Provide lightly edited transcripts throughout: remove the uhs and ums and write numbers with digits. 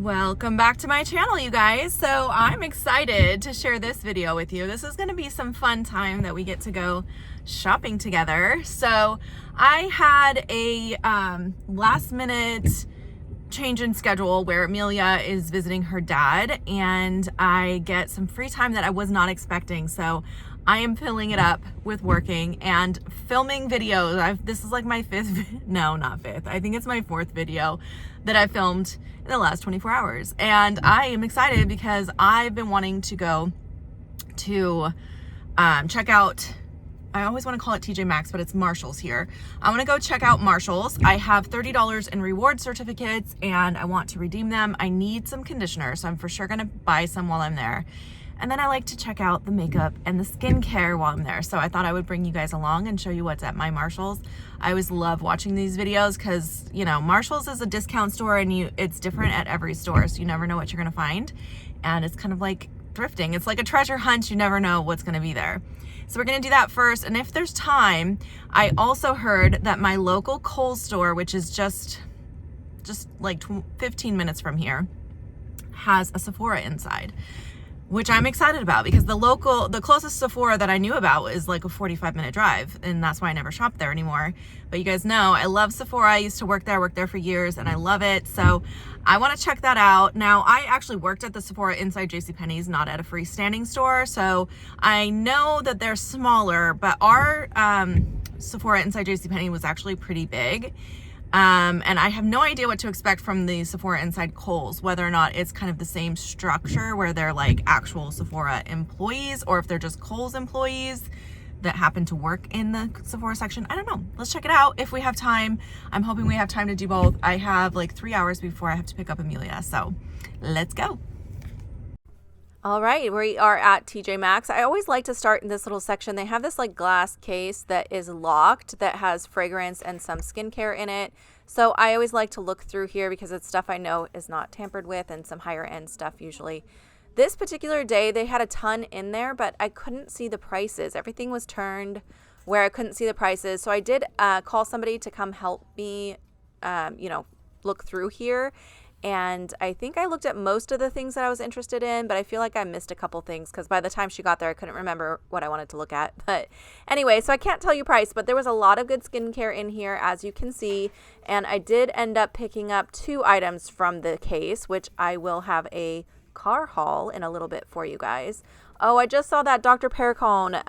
Welcome back to my channel, you guys. So I'm excited to share this video with you. This is going to be some fun time that we get to go shopping together. So I had a last minute change in schedule where Amelia is visiting her dad and I get some free time that I was not expecting. So I am filling it up with working and filming videos. This is like my I think it's my fourth video that I filmed in the last 24 hours. And I am excited because I've been wanting to go to check out, I always want to call it TJ Maxx, but it's Marshall's here. I want to go check out Marshall's. I have $30 in reward certificates and I want to redeem them. I need some conditioner, so I'm for sure going to buy some while I'm there. And then I like to check out the makeup and the skincare while I'm there. So I thought I would bring you guys along and show you what's at my Marshall's. I always love watching these videos because, you know, Marshall's is a discount store and it's different at every store. So you never know what you're going to find. And it's kind of like thrifting. It's like a treasure hunt. You never know what's going to be there. So we're going to do that first. And if there's time, I also heard that my local Kohl store, which is just like 15 minutes from here, has a Sephora inside, which I'm excited about because the closest Sephora that I knew about is like a 45-minute drive, and that's why I never shop there anymore. But you guys know I love Sephora. I used to work there for years, and I love it. So I want to check that out. Now, I actually worked at the Sephora inside JCPenney's, not at a freestanding store. So I know that they're smaller, but our Sephora inside JCPenney was actually pretty big. And I have no idea what to expect from the Sephora inside Kohls, whether or not it's kind of the same structure where they're like actual Sephora employees or if they're just Kohls employees that happen to work in the Sephora section. I don't know. Let's check it out if we have time. I'm hoping we have time to do both. I have like 3 hours before I have to pick up Amelia. So let's go. All right, we are at TJ Maxx. I always like to start in this little section. They have this like glass case that is locked that has fragrance and some skincare in it. So I always like to look through here because it's stuff I know is not tampered with and some higher end stuff usually. This particular day, they had a ton in there, but I couldn't see the prices. Everything was turned where I couldn't see the prices. So I did call somebody to come help me, look through here. And I think I looked at most of the things that I was interested in, but I feel like I missed a couple things because by the time she got there, I couldn't remember what I wanted to look at. But anyway, so I can't tell you price, but there was a lot of good skincare in here, as you can see. And I did end up picking up 2 items from the case, which I will have a car haul in a little bit for you guys. Oh, I just saw that Dr. Perricone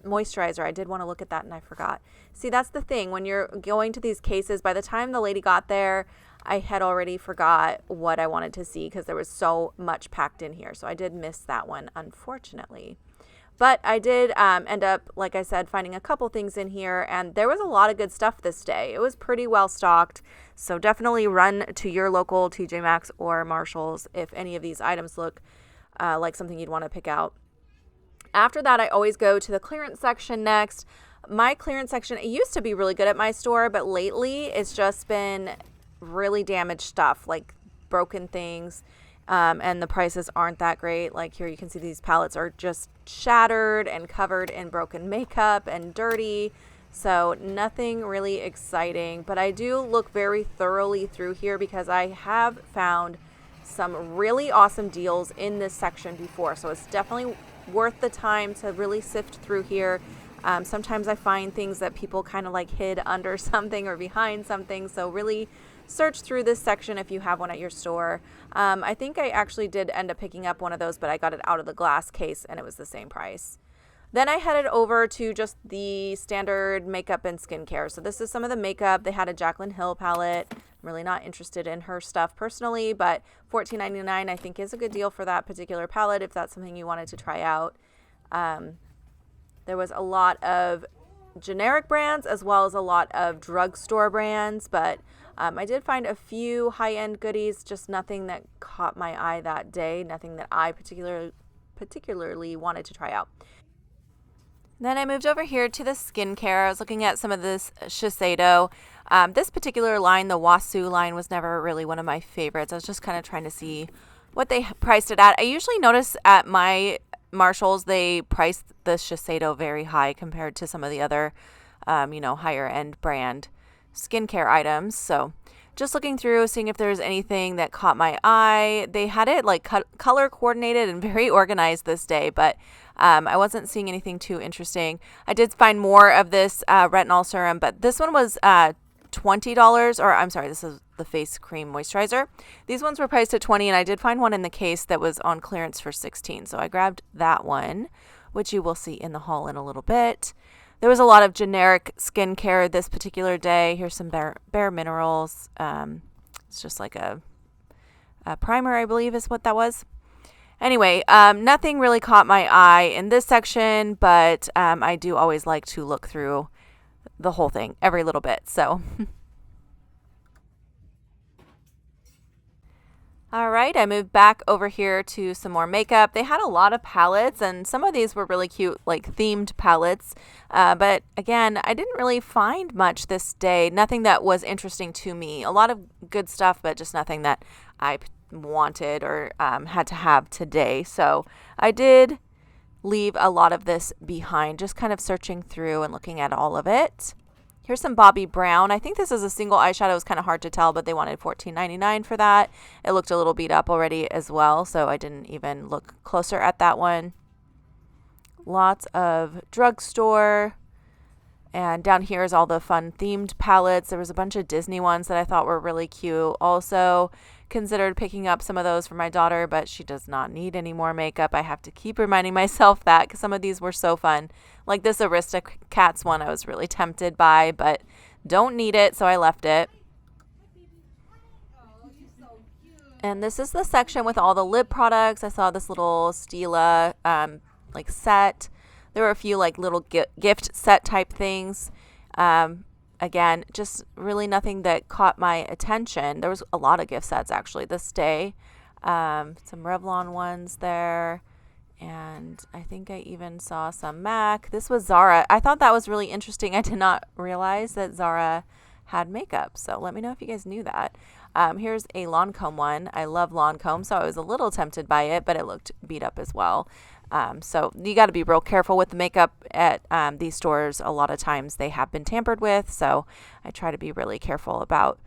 moisturizer. I did want to look at that and I forgot. See, that's the thing. When you're going to these cases, by the time the lady got there, I had already forgot what I wanted to see because there was so much packed in here. So I did miss that one, unfortunately. But I did end up, like I said, finding a couple things in here. And there was a lot of good stuff this day. It was pretty well stocked. So definitely run to your local TJ Maxx or Marshall's if any of these items look like something you'd want to pick out. After that, I always go to the clearance section next. My clearance section, it used to be really good at my store, but lately it's just been really damaged stuff like broken things, and the prices aren't that great. Like here you can see these palettes are just shattered and covered in broken makeup and dirty, so nothing really exciting. But I do look very thoroughly through here because I have found some really awesome deals in this section before, so it's definitely worth the time to really sift through here. Sometimes I find things that people kind of like hid under something or behind something, so really search through this section if you have one at your store. I think I actually did end up picking up one of those, but I got it out of the glass case and it was the same price. Then I headed over to just the standard makeup and skincare. So this is some of the makeup. They had a Jaclyn Hill palette. I'm really not interested in her stuff personally, but $14.99 I think is a good deal for that particular palette if that's something you wanted to try out. There was a lot of generic brands as well as a lot of drugstore brands, but I did find a few high-end goodies, just nothing that caught my eye that day, nothing that I particularly wanted to try out. Then I moved over here to the skincare. I was looking at some of this Shiseido. This particular line, the Wasu line, was never really one of my favorites. I was just kind of trying to see what they priced it at. I usually notice at my Marshall's, they price the Shiseido very high compared to some of the other, higher end brand skincare items. So just looking through, seeing if there's anything that caught my eye. They had it like color coordinated and very organized this day, but I wasn't seeing anything too interesting. I did find more of this retinol serum, but this one was $20, or I'm sorry, this is the face cream moisturizer. These ones were priced at $20, and I did find one in the case that was on clearance for $16. So I grabbed that one, which you will see in the haul in a little bit. There was a lot of generic skincare this particular day. Here's some Bare Minerals. It's just like a primer, I believe is what that was. Anyway, nothing really caught my eye in this section, but I do always like to look through the whole thing every little bit. So all right, I moved back over here to some more makeup. They had a lot of palettes, and some of these were really cute, like themed palettes. But again, I didn't really find much this day. Nothing that was interesting to me. A lot of good stuff, but just nothing that I wanted or had to have today. So I did leave a lot of this behind, just kind of searching through and looking at all of it. Here's some Bobbi Brown. I think this is a single eyeshadow. It was kind of hard to tell, but they wanted $14.99 for that. It looked a little beat up already as well, so I didn't even look closer at that one. Lots of drugstore. And down here is all the fun themed palettes. There was a bunch of Disney ones that I thought were really cute. Also considered picking up some of those for my daughter, but she does not need any more makeup. I have to keep reminding myself that because some of these were so fun. Like this Aristocats one I was really tempted by, but don't need it, so I left it. And this is the section with all the lip products. I saw this little Stila like set. There were a few like little gift set type things. Again, just really nothing that caught my attention. There was a lot of gift sets actually this day. Some Revlon ones there. And I think I even saw some MAC. This was Zara. I thought that was really interesting. I did not realize that Zara had makeup. So let me know if you guys knew that. Here's a Lancome one. I love Lancome, so I was a little tempted by it, but it looked beat up as well. So you got to be real careful with the makeup at these stores. A lot of times they have been tampered with, so I try to be really careful about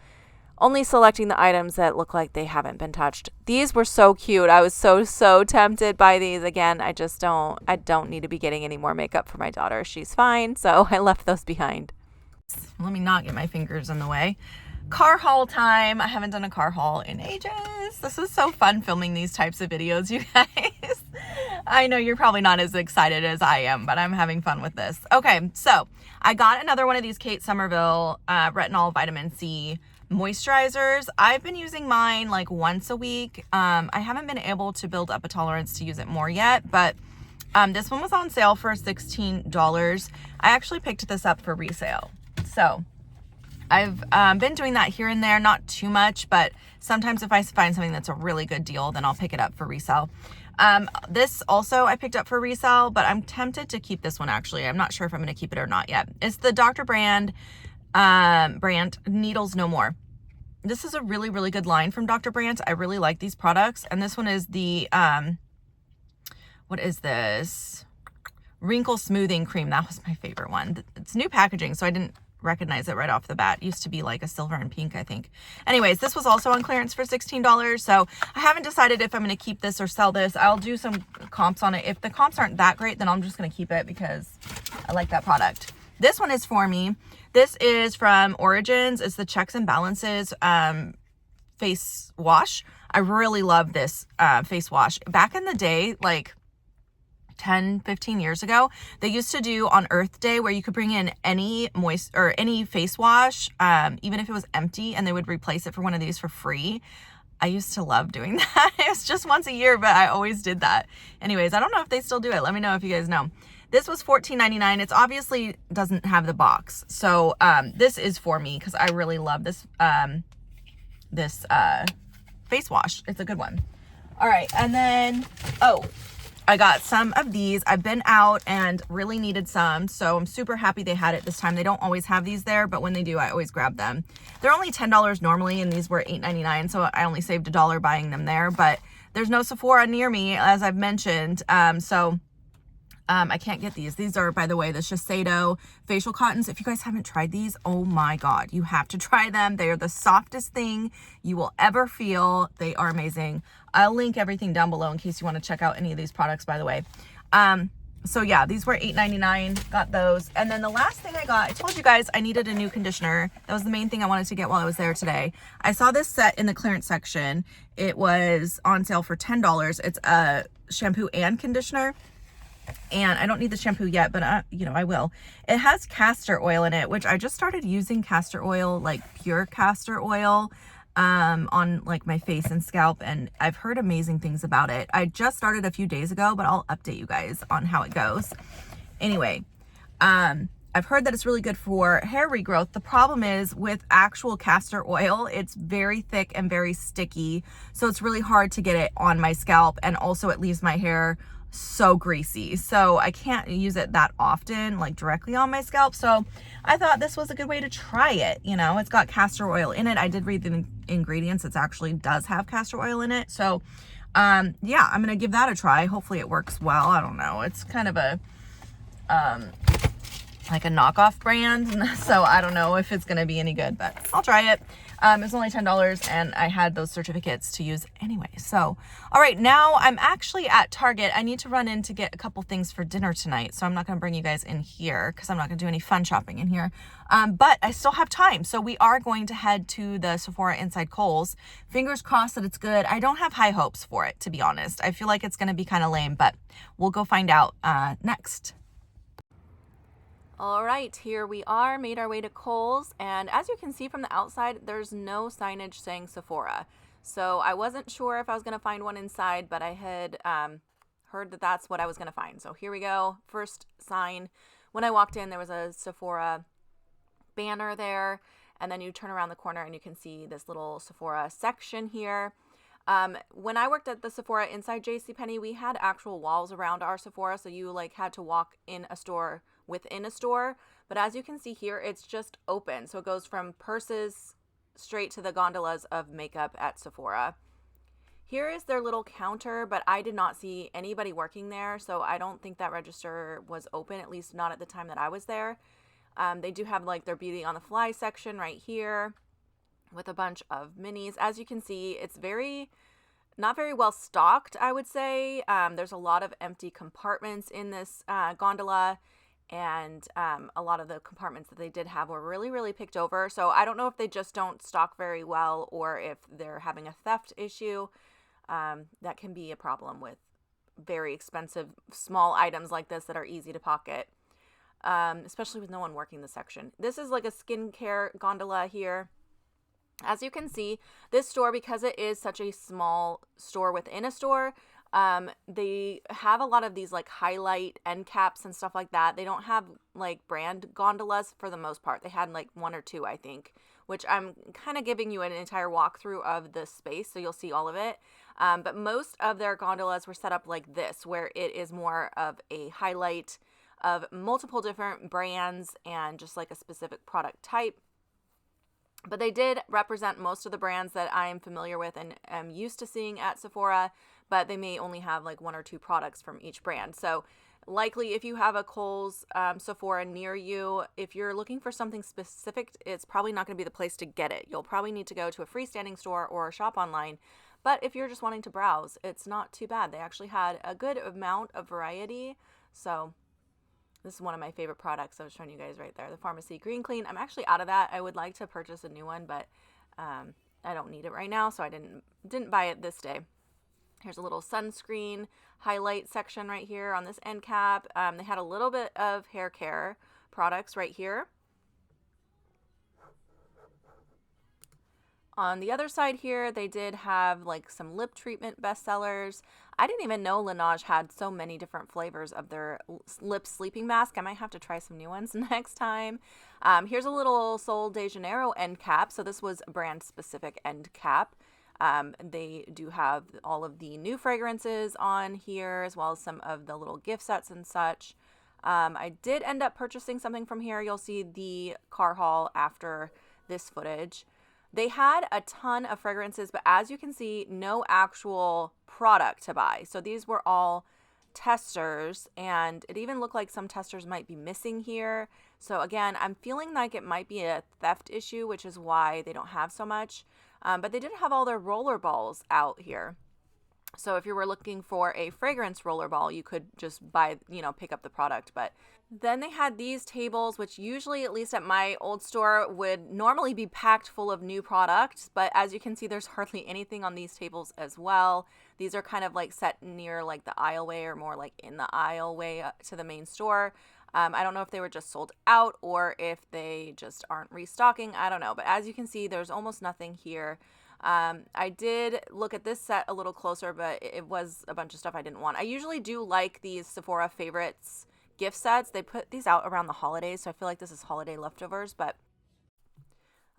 only selecting the items that look like they haven't been touched. These were so cute. I was so tempted by these. Again, I don't need to be getting any more makeup for my daughter. She's fine, so I left those behind. Let me not get my fingers in the way. Car haul time. I haven't done a car haul in ages. This is so fun filming these types of videos, you guys. I know you're probably not as excited as I am, but I'm having fun with this. Okay, so I got another one of these Kate Somerville retinol vitamin C moisturizers. I've been using mine like once a week. I haven't been able to build up a tolerance to use it more yet, but this one was on sale for $16. I actually picked this up for resale. So I've been doing that here and there, not too much, but sometimes if I find something that's a really good deal, then I'll pick it up for resale. This also I picked up for resale, but I'm tempted to keep this one actually. I'm not sure if I'm going to keep it or not yet. It's the Dr. Brandt Needles No More. This is a really good line from Dr. Brandt. I really like these products. And this one is the, what is this? Wrinkle Smoothing Cream. That was my favorite one. It's new packaging, so I didn't recognize it right off the bat. It used to be like a silver and pink, I think. Anyways, this was also on clearance for $16. So I haven't decided if I'm going to keep this or sell this. I'll do some comps on it. If the comps aren't that great, then I'm just going to keep it because I like that product. This one is for me. This is from Origins. It's the Checks and Balances face wash. I really love this face wash. Back in the day, like 10, 15 years ago, they used to do on Earth Day where you could bring in any any face wash, even if it was empty, and they would replace it for one of these for free. I used to love doing that. It was just once a year, but I always did that. Anyways, I don't know if they still do it. Let me know if you guys know. This was $14.99. It's obviously doesn't have the box. So this is for me because I really love this face wash. It's a good one. All right. And then, I got some of these. I've been out and really needed some, so I'm super happy they had it this time. They don't always have these there, but when they do, I always grab them. They're only $10 normally, and these were $8.99, so I only saved $1 buying them there, but there's no Sephora near me, as I've mentioned, so I can't get these. These are, by the way, the Shiseido facial cottons. If you guys haven't tried these, oh my God, you have to try them. They are the softest thing you will ever feel. They are amazing. I'll link everything down below in case you want to check out any of these products, by the way. So yeah, these were $8.99, got those. And then the last thing I got, I told you guys I needed a new conditioner. That was the main thing I wanted to get while I was there today. I saw this set in the clearance section. It was on sale for $10. It's a shampoo and conditioner. And I don't need the shampoo yet, but you know, I will. It has castor oil in it, which I just started using castor oil, like pure castor oil, on like my face and scalp, and I've heard amazing things about it. I just started a few days ago, but I'll update you guys on how it goes. Anyway, I've heard that it's really good for hair regrowth. The problem is with actual castor oil, it's very thick and very sticky, so it's really hard to get it on my scalp, and also it leaves my hair so greasy, so I can't use it that often, like directly on my scalp. So I thought this was a good way to try it. You know, it's got castor oil in it. I did read the ingredients. It actually does have castor oil in it. So yeah, I'm gonna give that a try. Hopefully it works well. I don't know, it's kind of a like a knockoff brand, so I don't know if it's gonna be any good, but I'll try it. It's only $10 and I had those certificates to use anyway. So, all right, now I'm actually at Target. I need to run in to get a couple things for dinner tonight. So I'm not gonna bring you guys in here because I'm not gonna do any fun shopping in here. But I still have time. So we are going to head to the Sephora inside Kohl's. Fingers crossed that it's good. I don't have high hopes for it, to be honest. I feel like it's gonna be kind of lame, but we'll go find out next. All right, here we are, made our way to Kohl's, and as you can see from the outside, there's no signage saying Sephora. So I wasn't sure if I was going to find one inside, but I had heard that that's what I was going to find. So here we go, first sign. When I walked in, there was a Sephora banner there, and then you turn around the corner and you can see this little Sephora section here. When I worked at the Sephora inside JCPenney, we had actual walls around our Sephora, so you like had to walk in a store within a store, but as you can see here, it's just open. So it goes from purses straight to the gondolas of makeup at Sephora. Here is their little counter, but I did not see anybody working there, so I don't think that register was open, at least not at the time that I was there. They do have like their beauty on the fly section right here with a bunch of minis. As you can see, it's not very well stocked, I would say. There's a lot of empty compartments in this gondola, and a lot of the compartments that they did have were really picked over. So I don't know if they just don't stock very well or if they're having a theft issue. That can be a problem with very expensive small items like this that are easy to pocket, especially with no one working the section. This is like a skincare gondola here. As you can see, this store, because it is such a small store within a store, they have a lot of these like highlight end caps and stuff like that. They don't have like brand gondolas for the most part. They had like one or two, I think, which I'm kind of giving you an entire walkthrough of the space, so you'll see all of it. But most of their gondolas were set up like this, where it is more of a highlight of multiple different brands and just like a specific product type. But they did represent most of the brands that I'm familiar with and am used to seeing at Sephora, but they may only have like one or two products from each brand. So likely if you have a Kohl's Sephora near you, if you're looking for something specific, it's probably not going to be the place to get it. You'll probably need to go to a freestanding store or shop online. But if you're just wanting to browse, it's not too bad. They actually had a good amount of variety. So this is one of my favorite products I was showing you guys right there, the Pharmacy Green Clean. I'm actually out of that. I would like to purchase a new one, but I don't need it right now, so I didn't buy it this day. Here's a little sunscreen highlight section right here on this end cap. They had a little bit of hair care products right here. On the other side here, they did have like some lip treatment bestsellers. I didn't even know Laneige had so many different flavors of their lip sleeping mask. I might have to try some new ones next time. Here's a little Sol de Janeiro end cap. So this was a brand specific end cap. They do have all of the new fragrances on here, as well as some of the little gift sets and such. I did end up purchasing something from here. You'll see the car haul after this footage. They had a ton of fragrances, but as you can see, no actual product to buy. So these were all testers, and it even looked like some testers might be missing here. So again, I'm feeling like it might be a theft issue, which is why they don't have so much. But they did have all their roller balls out here. So if you were looking for a fragrance roller ball, you could just buy, pick up the product. But then they had these tables, which usually, at least at my old store, would normally be packed full of new products. But as you can see, there's hardly anything on these tables as well. These are kind of like set near like the aisleway, or more like in the aisleway to the main store. I don't know if they were just sold out or if they just aren't restocking. I don't know. But as you can see, there's almost nothing here. I did look at this set a little closer, but it was a bunch of stuff I didn't want. I usually do like these Sephora favorites gift sets. They put these out around the holidays, so I feel like this is holiday leftovers. But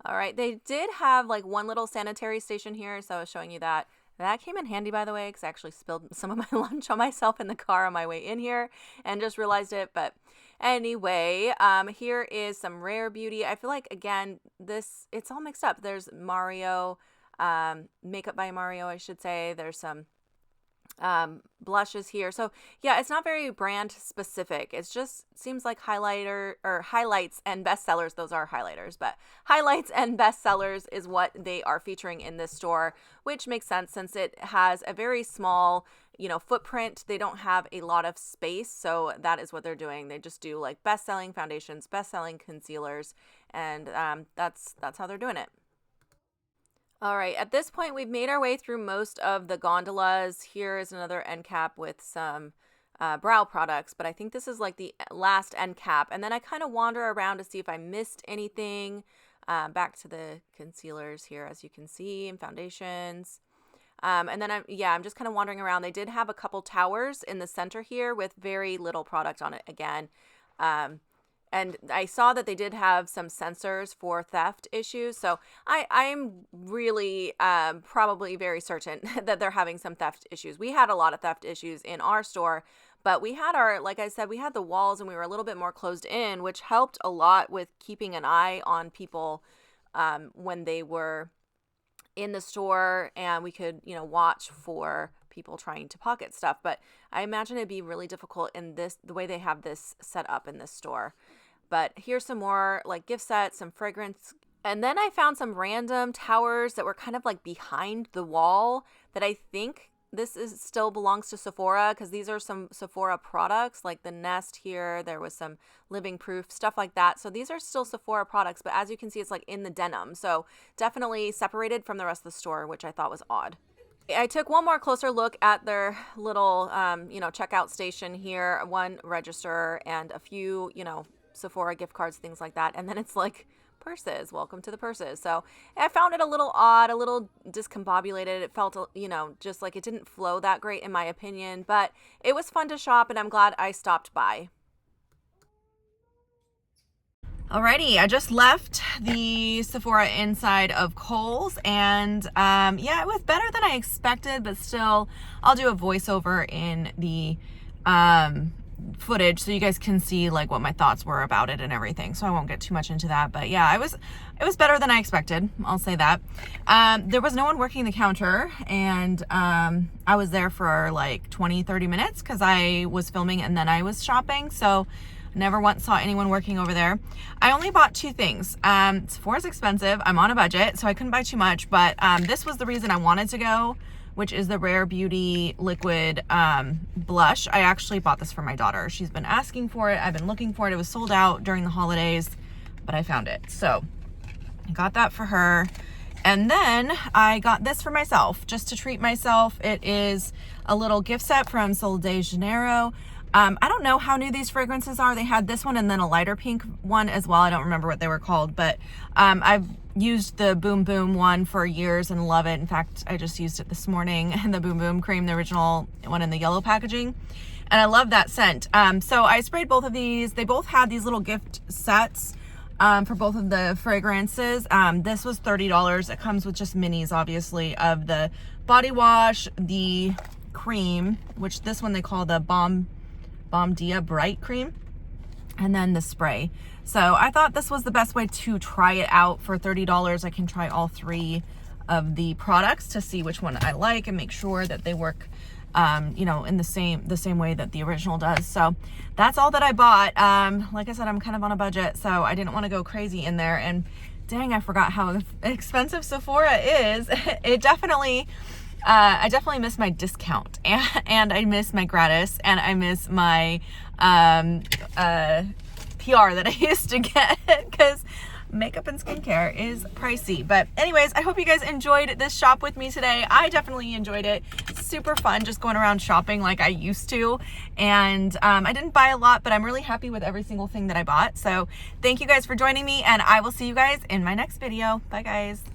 all right, they did have like one little sanitary station here, so I was showing you that. That came in handy, by the way, because I actually spilled some of my lunch on myself in the car on my way in here and just realized it. But anyway, here is some Rare Beauty. I feel like, again, it's all mixed up. There's Mario, Makeup by Mario, I should say. There's some blushes here. So yeah, it's not very brand specific. It just seems like highlights and bestsellers. Those are highlighters, but highlights and bestsellers is what they are featuring in this store, which makes sense since it has a very small, footprint. They don't have a lot of space. So that is what they're doing. They just do like best-selling foundations, best-selling concealers, and that's how they're doing it. All right, at this point, we've made our way through most of the gondolas. Here is another end cap with some brow products, but I think this is like the last end cap. And then I kind of wander around to see if I missed anything. Back to the concealers here, as you can see, and foundations. And then I'm just kind of wandering around. They did have a couple towers in the center here with very little product on it again. And I saw that they did have some sensors for theft issues. So I'm really probably very certain that they're having some theft issues. We had a lot of theft issues in our store, but we had like I said, we had the walls and we were a little bit more closed in, which helped a lot with keeping an eye on people when they were in the store, and we could, watch for people trying to pocket stuff. But I imagine it'd be really difficult in the way they have this set up in this store. But here's some more like gift sets, some fragrance. And then I found some random towers that were kind of like behind the wall that I think this still belongs to Sephora, because these are some Sephora products like the Nest here. There was some Living Proof, stuff like that. So these are still Sephora products, but as you can see, it's like in the denim. So definitely separated from the rest of the store, which I thought was odd. I took one more closer look at their little, checkout station here, one register and a few, Sephora gift cards, things like that. And then it's like purses, welcome to the purses. So I found it a little odd, a little discombobulated. It felt, just like it didn't flow that great in my opinion, but it was fun to shop and I'm glad I stopped by. Alrighty, I just left the Sephora inside of Kohl's, and it was better than I expected, but still I'll do a voiceover in the footage so you guys can see like what my thoughts were about it and everything, so I won't get too much into that. But yeah, it was better than I expected, I'll say that. There was no one working the counter, and I was there for like 20-30 minutes because I was filming and then I was shopping, so never once saw anyone working over there. I only bought two things. Sephora's expensive. I'm on a budget, so I couldn't buy too much, but this was the reason I wanted to go, which is the Rare Beauty liquid blush. I actually bought this for my daughter. She's been asking for it. I've been looking for it. It was sold out during the holidays, but I found it. So I got that for her. And then I got this for myself, just to treat myself. It is a little gift set from Sol de Janeiro. I don't know how new these fragrances are. They had this one and then a lighter pink one as well. I don't remember what they were called, but I've used the Boom Boom one for years and love it. In fact, I just used it this morning, and the Boom Boom cream, the original one in the yellow packaging, and I love that scent. So I sprayed both of these. They both had these little gift sets for both of the fragrances. This was $30. It comes with just minis, obviously, of the body wash, the cream, which this one they call the Balm Dia Bright Cream, and then the spray. So I thought this was the best way to try it out. For $30, I can try all three of the products to see which one I like and make sure that they work you know, in the same way that the original does. So that's all that I bought. Like I said, I'm kind of on a budget, so I didn't want to go crazy in there. And dang, I forgot how expensive Sephora is. It definitely, I definitely miss my discount, and I miss my gratis, and I miss my PR that I used to get, because makeup and skincare is pricey. But anyways, I hope you guys enjoyed this shop with me today. I definitely enjoyed it. Super fun just going around shopping like I used to. And I didn't buy a lot, but I'm really happy with every single thing that I bought. So thank you guys for joining me, and I will see you guys in my next video. Bye guys.